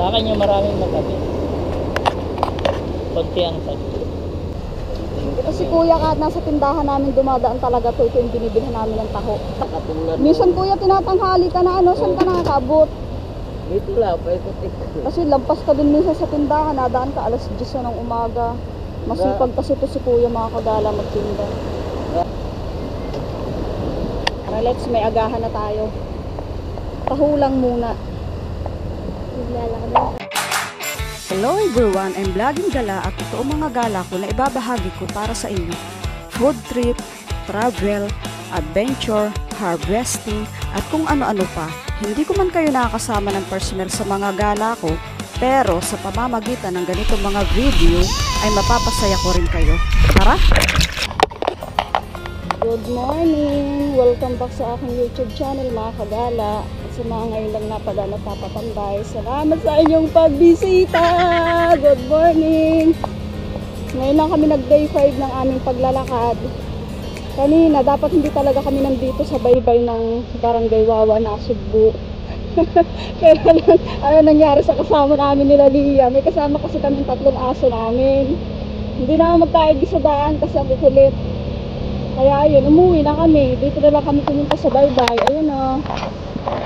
Sa akin yung maraming magabi. Konti ang tagpo. Kasi kuya, kahit nasa tindahan namin dumadaan talaga ito yung binibilhan namin ng taho. Minsan kuya, tinatanghali ka na ano, saan ka nakakabot? Dito lang, paikot-ikot. Kasi lampas ka din minsan sa tindahan, nadaan ka alas 10 ng umaga. Masipag kasi ito si kuya mga kagala magtinda. Let's, may agahan na tayo. Taho lang muna. Hello everyone, I'm Vlogging Gala at ito ang mga gala ko na ibabahagi ko para sa inyo. Food trip, travel, adventure, harvesting, at kung ano-ano pa. Hindi ko man kayo nakakasama ng personal sa mga gala ko, pero sa pamamagitan ng ganitong mga video ay mapapasaya ko rin kayo. Tara! Good morning! Welcome back sa aking YouTube channel mga kagala. At sa mga ngayon lang napapatambay, salamat sa inyong pagbisita! Good morning! Ngayon lang kami nag day 5 ng aming paglalakad. Kanina, dapat hindi talaga kami nandito sa baybay ng Barangay Wawa na Sugbo. Pero lang, ano nangyari sa kasama namin nila Lia? May kasama kasi kami 3 aso namin. Hindi na magkaigi sa daan kasi ang kukulit. Kaya ayun, umuwi na kami. Dito na lang kami pumunta sa baybay. Ayun o.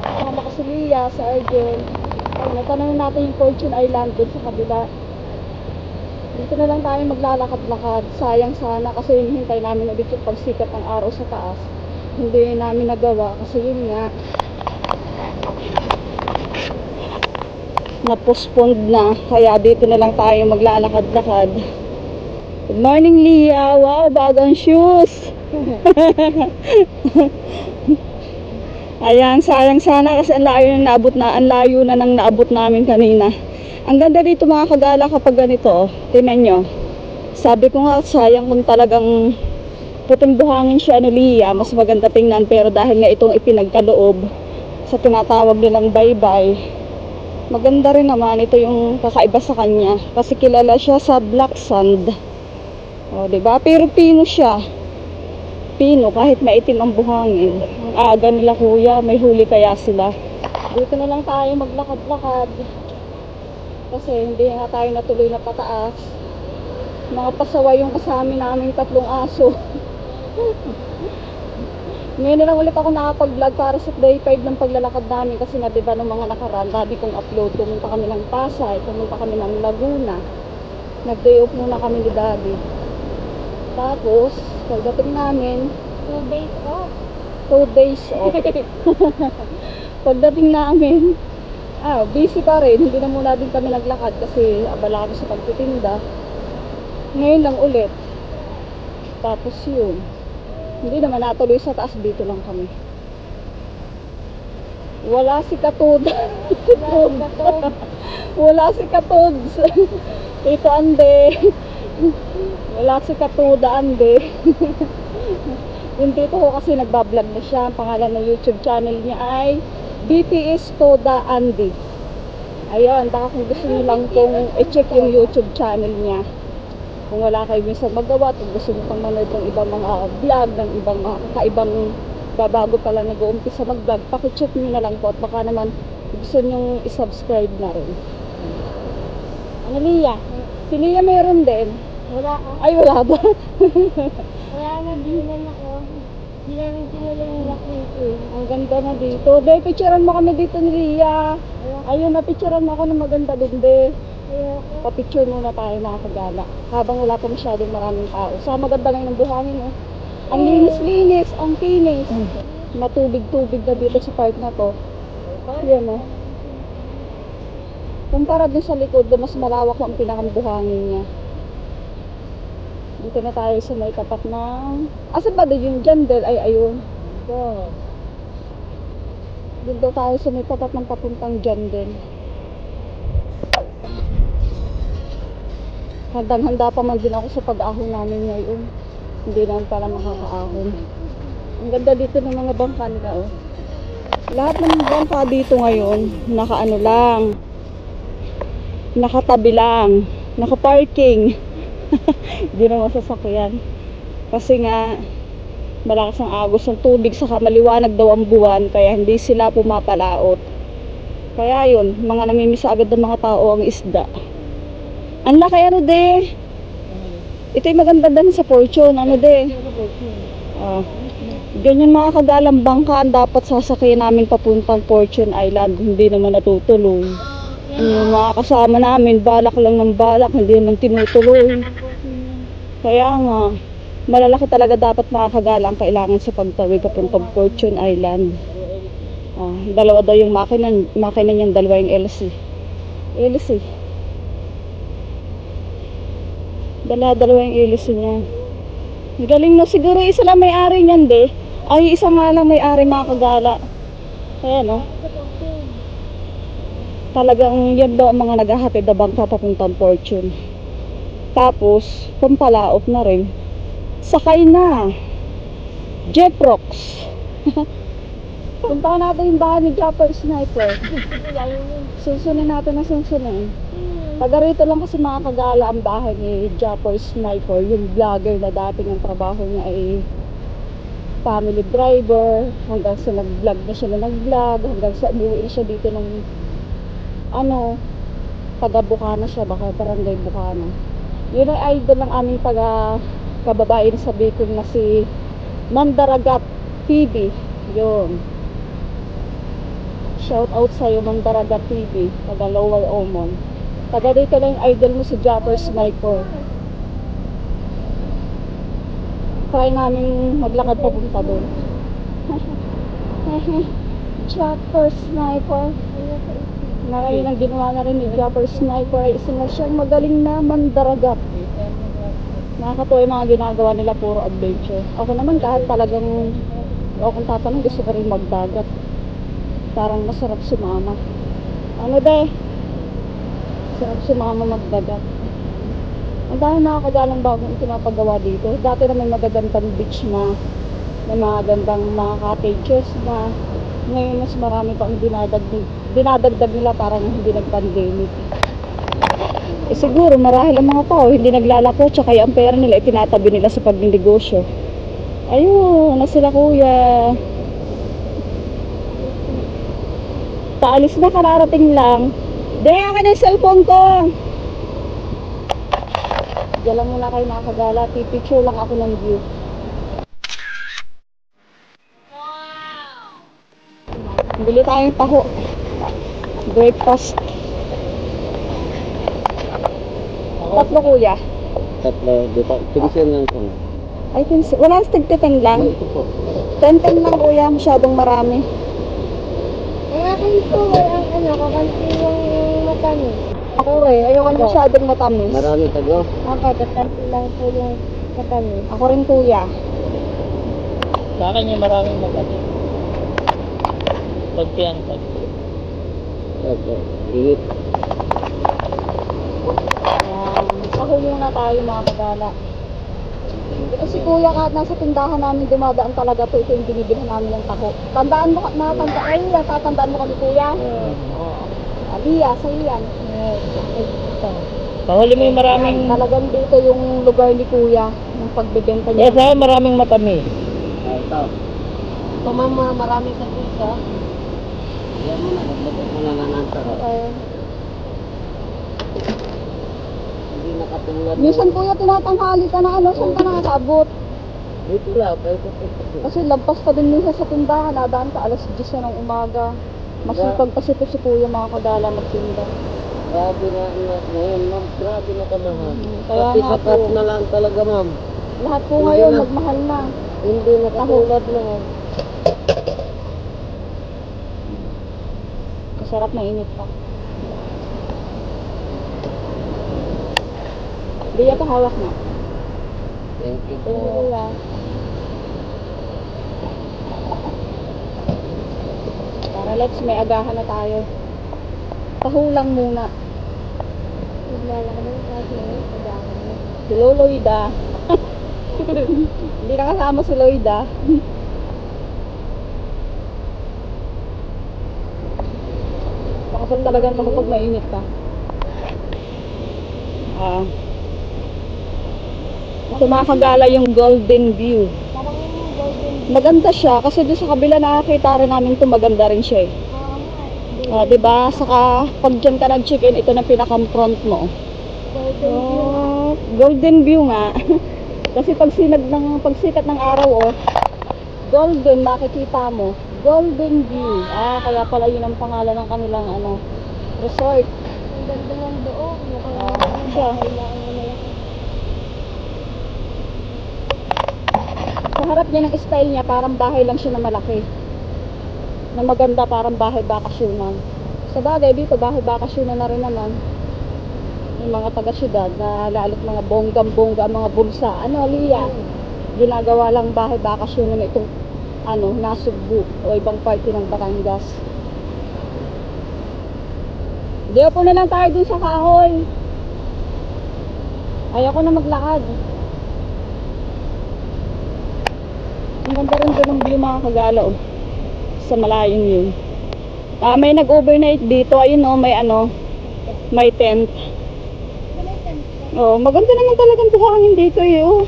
Kasama ko si Lia, sa Argel. Ayun, natanong natin yung Fortune Island dun sa kabila. Dito na lang tayo maglalakad-lakad. Sayang sana kasi hinihintay namin ulit yung pagsikat ng araw sa taas. Hindi namin nagawa kasi yun nga. Na-postponed na. Kaya dito na lang tayo maglalakad-lakad. Good morning, Lia. Wow, bagong shoes. Ayan, sayang sana kasi ang layo na nang naabot namin kanina. Ang ganda dito mga kagala kapag ganito. Tingnan nyo. Sabi ko nga, sayang kung talagang puting buhangin siya ni Lia. Mas maganda tingnan. Pero dahil nga itong ipinagkaloob sa tinatawag nilang baybay, maganda rin naman. Ito yung kakaiba sa kanya. Kasi kilala siya sa black sand. O, diba? Pero pino siya. Pino, kahit maitim ang buhangin. Ang aga nila kuya, may huli kaya sila. Dito na lang tayo maglakad-lakad. Kasi hindi nga tayo natuloy na pataas. Mga pasaway yung kasama naming 3 aso. Ngayon na lang ulit ako nakapag-vlog para sa day 5 ng paglalakad namin. Kasi nga diba nung mga nakaraan, dati kong upload. Pumunta kami ng Pasay, pumunta kami ng Laguna. Nag-day off muna kami ni Daddy. Tapos, pagdating namin, 2 days off. 2 days off. Pagdating namin, busy pa rin. Hindi na muna din kami naglakad kasi abala kami sa pagtitinda. Ngayon lang ulit. Tapos yun. Hindi naman natuloy sa taas, dito lang kami. Wala si Katod. Wala si Katod. Ito ande. Wala si Katuda ande. Yung dito ko kasi nagbablog na siya. Ang pangalan ng YouTube channel niya ay BTS Toda Andy. Ayun, baka kung gusto niyo lang kung i-check yung YouTube channel niya. Kung wala kayo minsan magawa, kung gusto niyo pang manood ng ibang mga vlog, ng ibang mga kakaibang babago pa lang nag-uumpisa mag-vlog, pakicheck niyo na lang po at baka naman gusto niyo i-subscribe na rin. Ano Lia? Si Lia mayroon din. Wala ka. Ay, wala ba? Wala na, dihinan ako. Hindi namin tinula yung lakit eh. Ang ganda na dito. De, picturean mo kami dito ni Lia. Ayun, na-picturean mo ako ng maganda din, de. Ayoko. Pa-picture muna tayo mga kagala. Habang wala pa masyadong maraming tao. Sa maganda ngayon ng buhangin, oh. Ang linis-linis, ang kinis. Matubig-tubig na dito sa park na to. Yan, oh. Kumpara din sa likod, mas malawak ang pinakabuhangin niya. Dito na tayo sa may tapat ng... Asan ba doon yung Jandel? Ay, ayun. Dito tayo sa may tapat ng papuntang Jandel. Handang-handa pa man din ako sa pag-ahon namin ngayon. Hindi naman para makakaahon. Ang ganda dito ng mga bangka nila, oh. Lahat ng bangka dito ngayon, nakaano lang. Nakatabi lang. Naka-parking. Hindi na masasakyan. Kasi nga malakas ang agos ng tubig, saka maliwanag daw ang buwan, kaya hindi sila pumapalaot. Kaya yun, mga namimiss agad ng mga tao ang isda. Ang laki ano de. Ito yung maganda din sa Fortune, ano de. Ganyan mga kagalang bangka ang dapat sasakyan namin papuntang Fortune Island. Hindi naman natutuloy. Yung mga kasama namin, balak lang ng balak, hindi naman tinutuloy. Kaya nga, malalaki talaga dapat mga kagalang kailangan sa pagtawid papuntang Fortune Island. Dalawa daw yung makina niyang, dalawa yung LC. Dalawa yung LC niya. Galing na siguro, isa lang may-ari niyan de. Ay, isa nga lang may-ari mga kagala. Kaya no? Talagang yan daw ang mga naghahatid na bangka papuntang Fortune. Tapos, pampalaot na rin. Sakay na. Jeprox. Punta natin yung bahay ni Japper Sniper. Susunin natin ang susunin. Taga rito lang kasi mga kagala ang bahay ni Japper Sniper. Yung vlogger na dati ng trabaho niya ay family driver. Hanggang sa nag-vlog na siya na nag-vlog. Hanggang sa umuwi na siya dito ng taga Bukana siya. Baka barangay Bukana. Yun ay idol ng aming kababae sa Bicol na si Mandaragat TV. Yun. Shout out sa'yo Mandaragat TV. Taga Lower Omon. Taga dito lang yung idol mo si Japper Sniper. Try namin maglakad papunta doon. Japper Sniper. Ngayon ang ginawa na rin ni Japper Sniper ay isa na siyang magaling na mandaragat. Nakakatuwa yung mga ginagawa nila, puro adventure. Ako naman kahit talagang kung tatanong gusto ko rin magdagat. Parang masarap sumama. Ano de? Sarap sumama magdagat. Ang dahil nakakagalang bagong pinapagawa dito. Dati na may magagandang beach na may mga gandang mga cottages na ngayon mas marami pang dinadagdag nila parang hindi nag-pandemic. Siguro marahil ang mga tao hindi naglalako tsaka yung pera nila itinatabi nila sa pagnegosyo. Ayun, na sila kuya. Paalis na, kararating lang. Akin na yung cellphone ko. Diyan lang muna kayo nakakagala. Picture lang ako ng view. Bili tayong taho. Breakfast. Tatlo kuya. Tatlo, dito. Pinsin lang ko. Ay, wala stigtiteng lang. Tenteng lang kuya, masyadong marami. Ang akin po, walang kakanti yung matamis. Ako ayoko na masyadong matamis. Marami tago. Ako, kakanti lang po yung matamis. Ako rin kuya. Sa akin yung maraming magaling. Pagti ang tag. Init. Sahol muna tayo mga kagala. Kasi kuya kahit nasa tindahan namin dumadaan talaga to, ito yung binibilhan namin ng taho. Tatandaan mo kami kuya. Aliya, sa'yo yan. Pahuli mo yung maraming... Talagang dito yung lugar ni kuya, yung pagbibenta niya. Yes, maraming matamis. Ito. Tumama maraming sa pizza. Yan mo na, naglagay mo na lang ang sarap. Hindi nakatulad. Minsan kuya tinatanghali ka na saan ka nakakabot? Dito lang, pero Kasi lampas ka din minsan sa tindahan, nadaan ka alas 10 na ng umaga. Masipag kasi ito si kuya mga kagala magtinda. grabe na ngayon, ma'am. Grabe na kamahal. Kaya Pati nga sapat po. na lang talaga, ma'am. Lahat po Hindi ngayon na. magmahal na. Hindi nakatulad na. Masarap na init pa. Hindi ito hawak na. Thank you Ito po. kuya. Para let's may agahan na tayo. Taho lang muna. Naglalakad kasi Si Loloida. Hindi na kasama si Loida. Bakit talagang kapag mainit ka? Ito mga kagala yung Golden View. parang yung golden Maganda siya kasi doon sa kabila nakakita rin namin ito maganda rin siya eh. O, diba? Saka, pag dyan ka nag-check-in, ito na pinaka-front mo. Oh, golden view nga. Kasi pag pagsikat ng araw, oh, golden, makikita mo. Golden view. Kaya pala yun ang pangalan ng kanilang, resort. Ang ganda ng doon. Siya. Sa harap niya ng style niya, parang bahay lang siya na malaki. Na maganda, parang bahay bakasyonan. Sa bagay, dito bahay bakasyonan na rin naman. Yung mga taga-syudad na lalo't mga bonggam-bongga, mga bulsa. Liya? Ginagawa lang bahay bakasyonan na itong, Nasugbu o ibang party ng Batangas. Di po na lang tayo dun sa kahoy. Ayoko na maglakad. Ang ganda rin doon ng view mga kagala, oh. Sa malayong yun. May nag-overnight dito. Ayun, may tent. Maganda naman talagang buhangin dito, oh.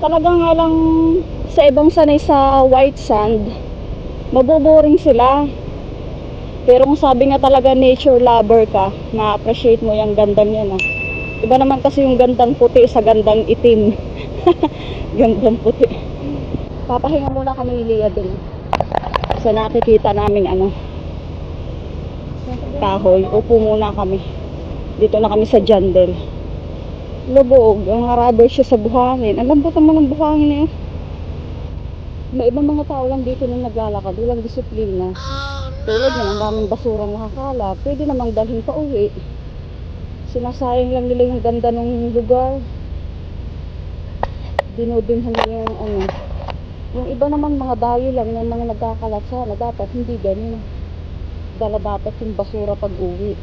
Talagang nga lang sa ibang sanay sa white sand, maboboring sila. Pero kung sabi nga talaga nature lover ka, na-appreciate mo yung gandang yan, Iba naman kasi yung gandang puti sa gandang itim. Gandang puti. Papahinga muna kami ni Lia din. Sa nakikita namin kahoy. Upo muna kami. Dito na kami sa Jandel. Lubog. Ang rubber siya sa buhangin. Ang lambot naman ng buhangin na yun. May ibang mga tao lang dito na naglalakad. Walang disiplina. Tulad na, ang daming basura nakakala. Pwede namang dalhin pa uwi. Sinasayang lang nila yung ganda ng lugar. Dinudinhan nila yung Yung iba naman mga dayo lang ng mga nagkakalat sana. Dapat hindi ganun. Dala dapat yung basura pag uwi.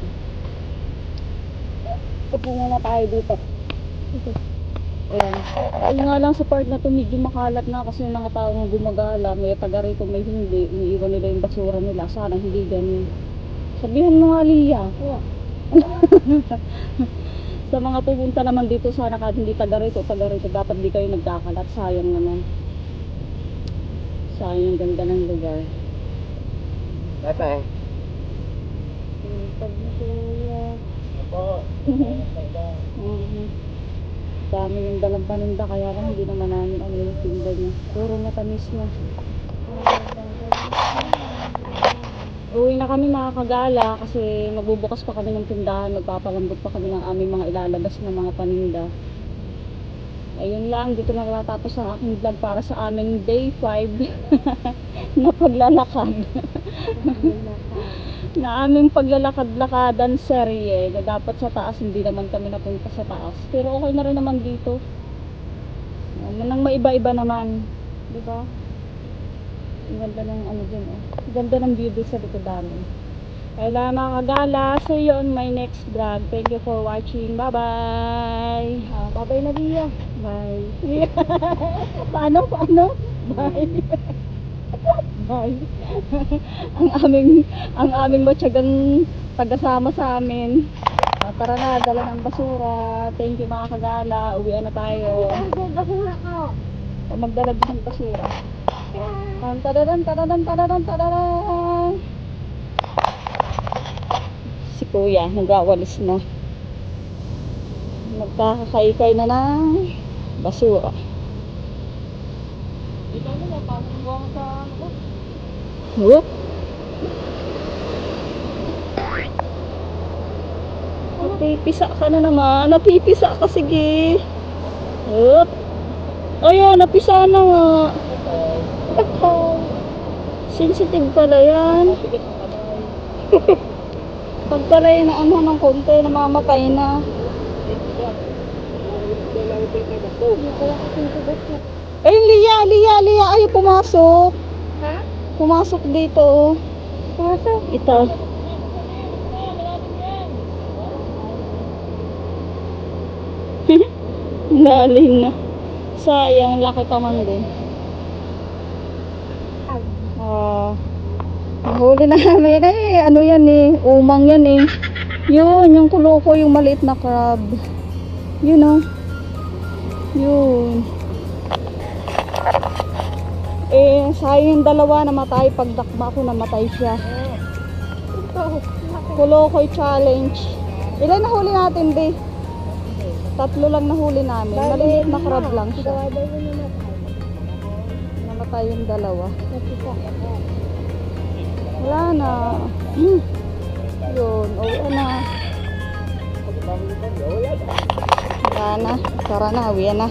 Upo muna tayo dito. Ayan. Ayun nga lang sa part na to medyo makalat na kasi yung mga tao nga gumagala. May taga rito may hindi. Iniiwan nila yung basura nila. Sana hindi ganun. Sabihan mo nga, Lia. Sa mga pupunta naman dito sana kahit hindi taga rito. Dapat di kayo nagkakalat. Sayang naman. Sayang ganda ng lugar. Bye-bye. Pag natuya. Opo. Dami yung dalang paninda kaya lang hindi naman namin yung tinda niya. Puro matamis na. Uwi na kami mga kagala kasi magbubukas pa kami ng tindahan. Magpapalambot pa kami ng aming mga ilalabas na mga paninda. Ayun lang, dito na natapos ang aking vlog para sa aming day 5 na paglalakad. Na aming paglalakad-lakadan serye na dapat sa taas, hindi naman kami napunta sa taas. Pero okay na rin naman dito. Nang maiba-iba naman. Diba? Ang ganda ng dyan, ganda ng view doon sa likod namin. Kaya mga kagala, see you on my next vlog. Thank you for watching. Bye-bye. Bye-bye na Lia. Bye. Paano? Bye. Bye. ang aming matyagang tagasama sa amin. Tara na, dala ng basura. Thank you mga kagala. Uwian na tayo. Basura ko. Magdala din ng basura. Tadadan. Si kuya, nagawalis na. Nagkakaikay na ng basura. Ito na, pasok buwang sa Whoop. Napipisa ka na naman. Napipisa ka, sige. Whoop. Ayun, napisa na nga. Sensitive pala yan. Pag pala yun ng konti, namamatay na. Ayun, Lia. Ayaw pumasok. Ha? Pumasok dito. Pumasok? Ito. Galing na. Sayang, laki pa man din. Nahuli na namin ano yan umang yan Yun, yung kuloko, yung maliit na crab. Yun Yun. Sayang yung dalawa namatay. Pagdakma ko namatay siya. Kolokoy challenge. Ilan nahuli natin, Be? 3 lang nahuli namin. Maliit na crab lang siya. Gawa daw yung namatay. Namatay yung 2. Natisa. Wala na. Yun, uwi na. Wala na. Tara na, uwi na.